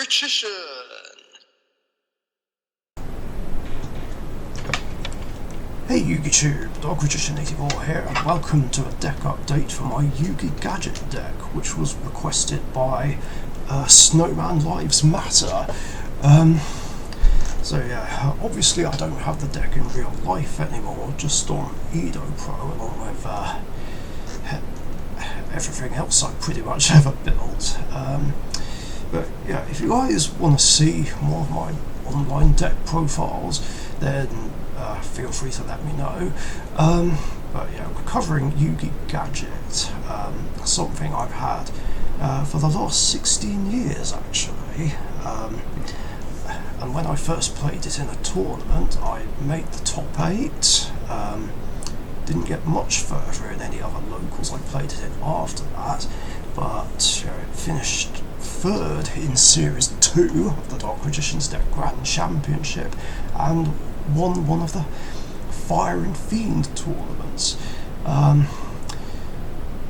Richician. Hey Yugi Dog Richician 84 here, and welcome to a deck update for my Yugi Gadget deck, which was requested by Snowman Lives Matter. So yeah, obviously I don't have the deck in real life anymore, just on Edo Pro, along with everything else I pretty much ever built. But yeah, if you guys want to see more of my online deck profiles, then feel free to let me know. But yeah, we're covering Yugi Gadget, something I've had for the last 16 years actually. And when I first played it in a tournament, I made the top 8. Didn't get much further in any other locals I played it in after that, but it finished 3rd in Series 2 of the Dark Magician's Deck Grand Championship, and won one of the Fire and Fiend tournaments.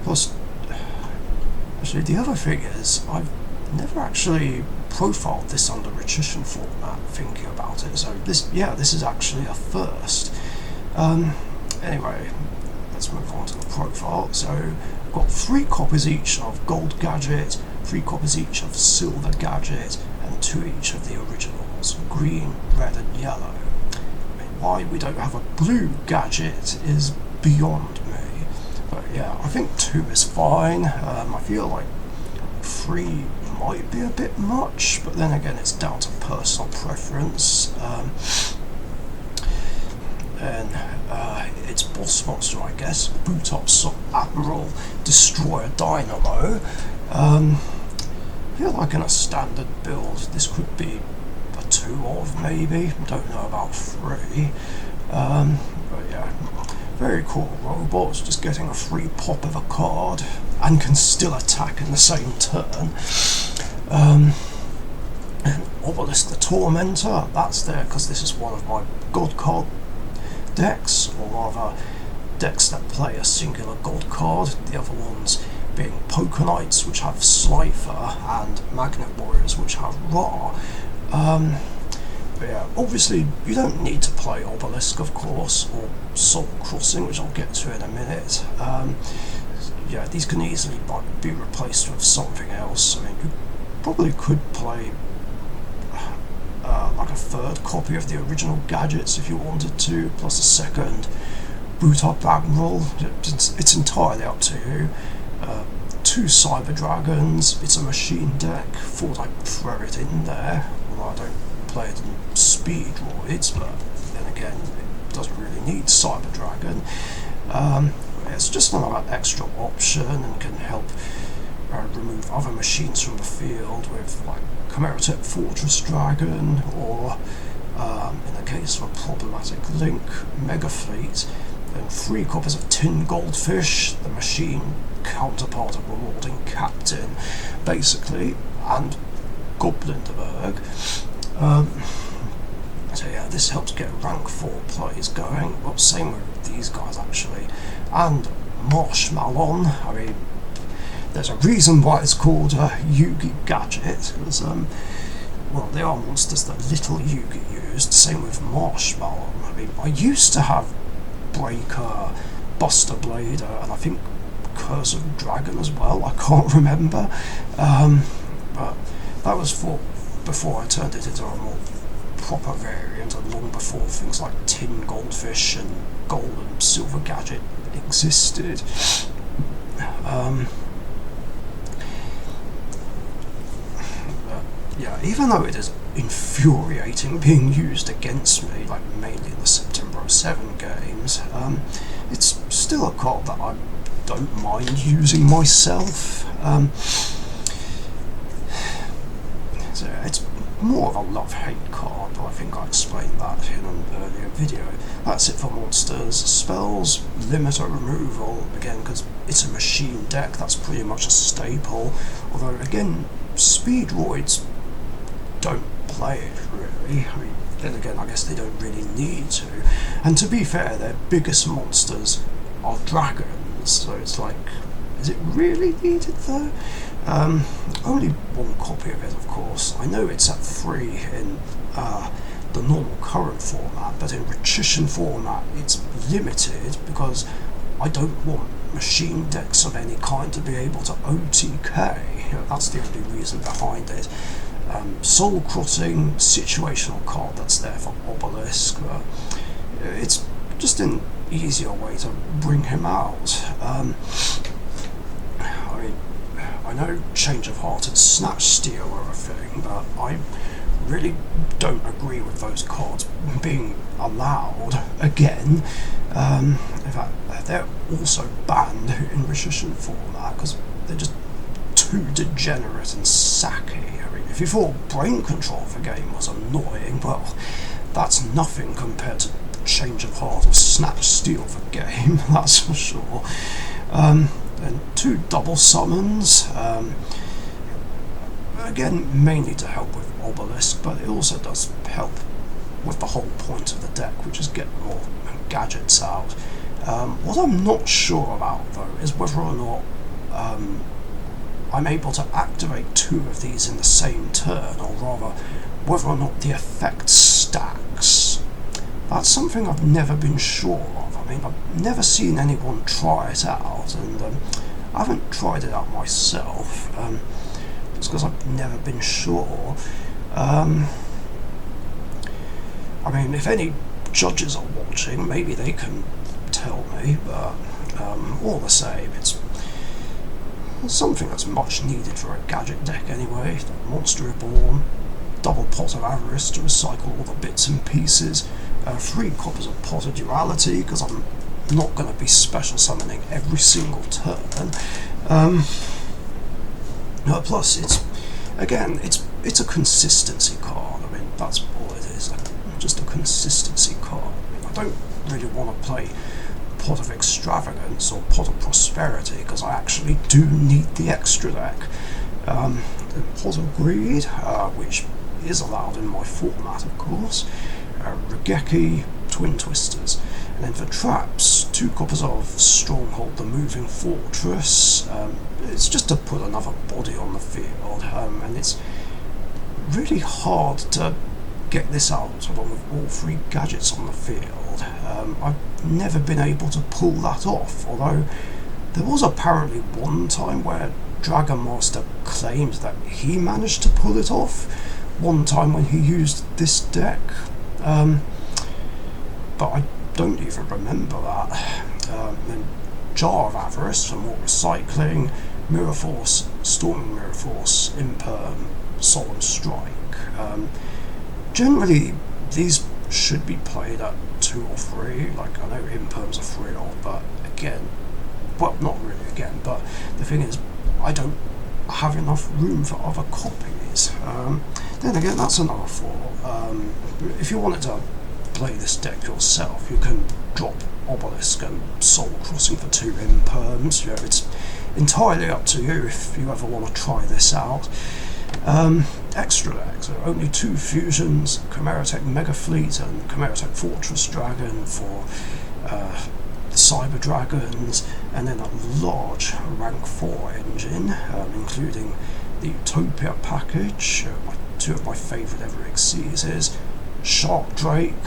Plus, actually, the other thing is, I've never actually profiled this under Richician format, thinking about it, so this is actually a first. Anyway, let's move on to the profile. So, I've got 3 copies each of Gold Gadget, 3 copies each of Silver Gadget, and 2 each of the originals, green, red and yellow. I mean, why we don't have a blue Gadget is beyond me. But yeah, I think 2 is fine. I feel like 3 might be a bit much, but then again it's down to personal preference. And its boss monster, I guess, Boot Up Admiral Destroyer Dynamo. I feel like in a standard build this could be a 2 of, maybe, don't know about 3. But yeah, very cool robot, just getting a free pop of a card and can still attack in the same turn. And Obelisk the Tormentor, that's there because this is one of my god card decks, or rather decks that play a singular god card, the other ones being Poker Knights, which have Slifer, and Magnet Warriors, which have Ra. But yeah, obviously you don't need to play Obelisk, of course, or Soul Crossing, which I'll get to in a minute. Yeah, these can easily be replaced with something else. I mean, you probably could play like a 3rd copy of the original Gadgets if you wanted to, plus a 2nd Boot Up Admiral. It's entirely up to you. 2 Cyber Dragons, it's a machine deck, thought I'd throw it in there, although I don't play it in Speed Droids, but then again it doesn't really need Cyber Dragon. It's just another extra option and can help remove other machines from the field with like Chimeratech Fortress Dragon, or in the case of a problematic Link, Mega Fleet. Then 3 copies of Tin Goldfish, the machine counterpart of Marauding Captain, basically, and Goblinderberg. So yeah, this helps get rank 4 plays going. Well, same with these guys actually. And Marshmallow, I mean, there's a reason why it's called Yugi Gadget, because, well, they are monsters that little Yugi used, same with Marshmallow. I mean, I used to have Breaker, Buster Blader, and I think Curse of Dragon as well, I can't remember. But that was before I turned it into a more proper variant, and long before things like Tin Goldfish and Gold and Silver Gadget existed. Yeah, even though it is infuriating being used against me, like mainly in the September 07 games, it's still a card that I don't mind using myself. So it's more of a love-hate card, but I think I explained that in an earlier video. That's it for monsters. Spells, limiter removal, again, because it's a machine deck, that's pretty much a staple, although again, Speedroids don't play it really. I mean, then again, I guess they don't really need to. And to be fair, their biggest monsters are dragons, so it's like, is it really needed though? Only one copy of it, of course. I know it's at 3 in the normal current format, but in Richician format it's limited because I don't want machine decks of any kind to be able to OTK. That's the only reason behind it. Soul Crossing situational card that's there for Obelisk. It's just an easier way to bring him out. I know Change of Heart and Snatch Steal are a thing, but I really don't agree with those cards being allowed again. In fact, they're also banned in Richician format because they're just too degenerate and sacky. I mean, if you thought Brain Control for game was annoying, well, that's nothing compared to Change of Heart or Snatch Steal for game, that's for sure. And 2 double summons, again mainly to help with Obelisk, but it also does help with the whole point of the deck, which is get more gadgets out. What I'm not sure about though is whether or not I'm able to activate 2 of these in the same turn, or rather whether or not the effect stacks. That's something I've never been sure of. I mean, I've never seen anyone try it out, and I haven't tried it out myself, just because I've never been sure. I mean, if any judges are watching, maybe they can tell me, but all the same, it's something that's much needed for a Gadget deck anyway. Monster Reborn, double Pot of Avarice to recycle all the bits and pieces, 3 copies of Pot of Duality, because I'm not going to be special summoning every single turn. Plus, it's a consistency card. I mean, that's all it is, just a consistency card. I mean, I don't really want to play Pot of Extravagance or Pot of Prosperity because I actually do need the extra deck. Pot of Greed, which is allowed in my format, of course. Regeki, Twin Twisters, and then for traps, 2 copies of Stronghold, the Moving Fortress. It's just to put another body on the field, and it's really hard to get this out along with all 3 gadgets on the field. I've never been able to pull that off, although there was apparently one time where Dragon Master claimed that he managed to pull it off, one time when he used this deck. But I don't even remember that. Then Jar of Avarice for more recycling, Mirror Force, Storming Mirror Force, Imperm, Solemn Strike. Generally, these should be played at 2 or 3. Like, I know Imperm's a 3-odd, but again, well, not really again, but the thing is, I don't have enough room for other copies. Then again, that's another thought. If you wanted to play this deck yourself, you can drop Obelisk and Soul Crossing for 2 Imperms. You know, it's entirely up to you if you ever want to try this out. Extra decks, there are only 2 fusions, Chimeratech Mega Fleet and Chimeratech Fortress Dragon for the Cyber Dragons, and then a large rank 4 engine, including the Utopia package. 2 of my favourite ever Exceeds, Shark Drake,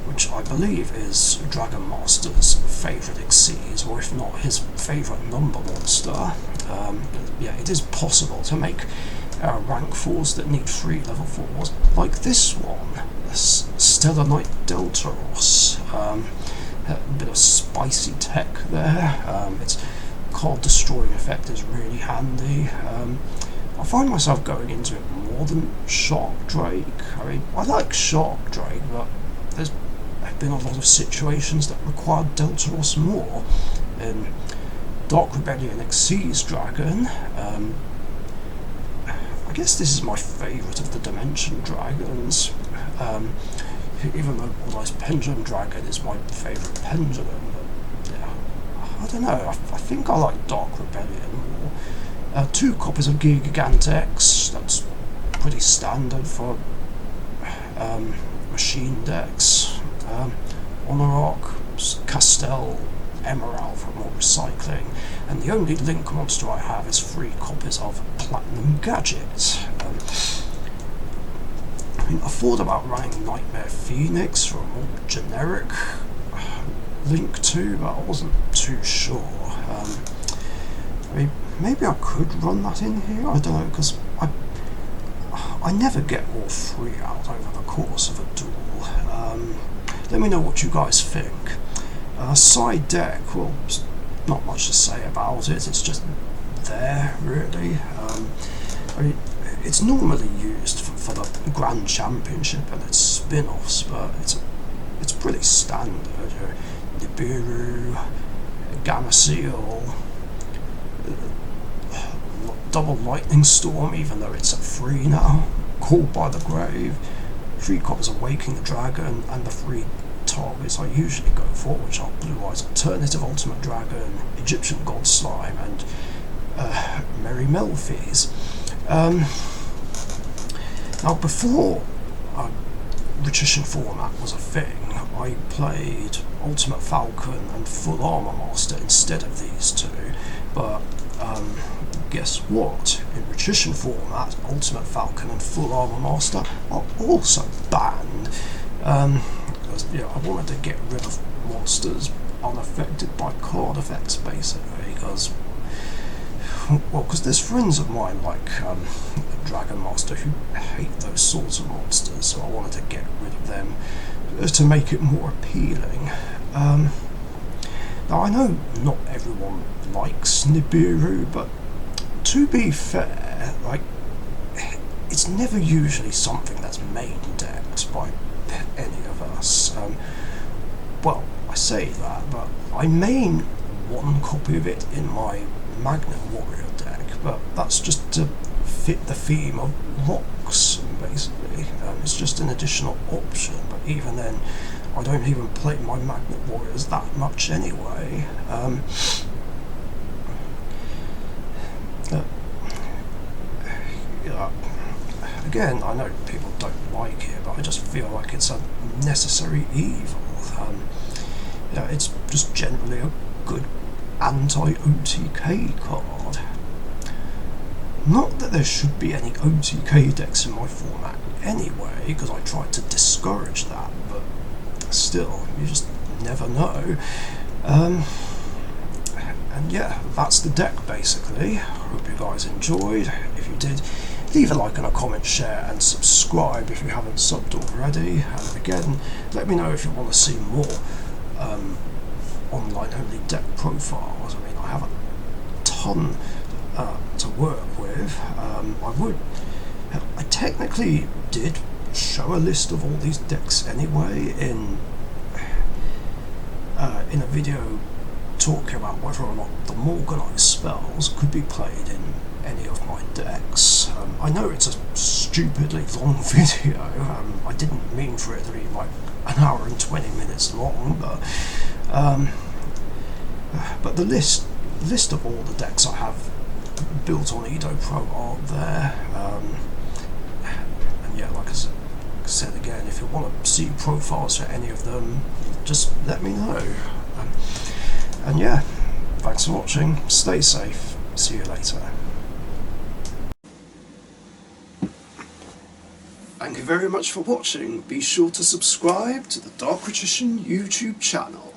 which I believe is Dragon Master's favourite Exceeds, or if not his favourite number monster. Yeah, it is possible to make rank 4s that need 3 level 4s, like this one, Stellar Knight Deltaros. A bit of spicy tech there. Its card destroying effect is really handy. I find myself going into it more than Shark Drake. I mean, I like Shark Drake, but there's been a lot of situations that require Deltaros more. In Dark Rebellion Exceeds Dragon, I guess this is my favourite of the Dimension Dragons, even though Ice Pendulum Dragon is my favourite Pendulum. But, yeah, I don't know, I think I like Dark Rebellion more. 2 copies of Gigantex, that's pretty standard for machine decks. Honorarch, Castel, emerald for more recycling, and the only link monster I have is 3 copies of Platinum Gadget. I mean, I thought about running Nightmare Phoenix for a more generic link too, but I wasn't too sure. I mean, maybe I could run that in here, I don't know, because I never get all 3 out over the course of a duel. Let me know what you guys think. Side deck, well, not much to say about it, it's just there, really. I mean, it's normally used for the Grand Championship and its spin-offs, but it's pretty standard. Nibiru, Gamma Seal, Double Lightning Storm, even though it's at 3 now, Called by the Grave, 3 copies of Waking the Dragon, and the 3 targets I usually go for, which are Blue Eyes Alternative Ultimate Dragon, Egyptian God Slime, and Merry Melfies. Now, before Richician format was a thing, I played Ultimate Falcon and Full Armor Master instead of these 2, but guess what? In Richician format, Ultimate Falcon and Full Armor Master are also banned. Because, I wanted to get rid of monsters unaffected by card effects, basically, because there's friends of mine like Dragon Master who hate those sorts of monsters, so I wanted to get rid of them to make it more appealing. Now, I know not everyone likes Nibiru, but to be fair, like, it's never usually something that's main decked by any of us. Well, I say that, but I main 1 copy of it in my Magnet Warrior deck, but that's just to fit the theme of rocks, basically. It's just an additional option, but even then, I don't even play my Magnet Warriors that much anyway. Again, I know people don't like it, but I just feel like it's a necessary evil. It's just generally a good anti-OTK card. Not that there should be any OTK decks in my format anyway, because I tried to discourage that, but still, you just never know. And yeah, that's the deck basically. Hope you guys enjoyed. If you did, leave a like and a comment, share and subscribe if you haven't subbed already. And again, let me know if you want to see more online only deck profiles. I mean, I have a ton to work with. I technically did show a list of all these decks anyway in a video talking about whether or not the Morganized spells could be played in any of my decks. I know it's a stupidly long video. I didn't mean for it to be like an hour and 20 minutes long, but the list of all the decks I have built on Edo Pro are there. And yeah, like I said again, if you want to see profiles for any of them, just let me know. And yeah, thanks for watching, stay safe, see you later. Thank you very much for watching. Be sure to subscribe to the Dark Richician YouTube channel.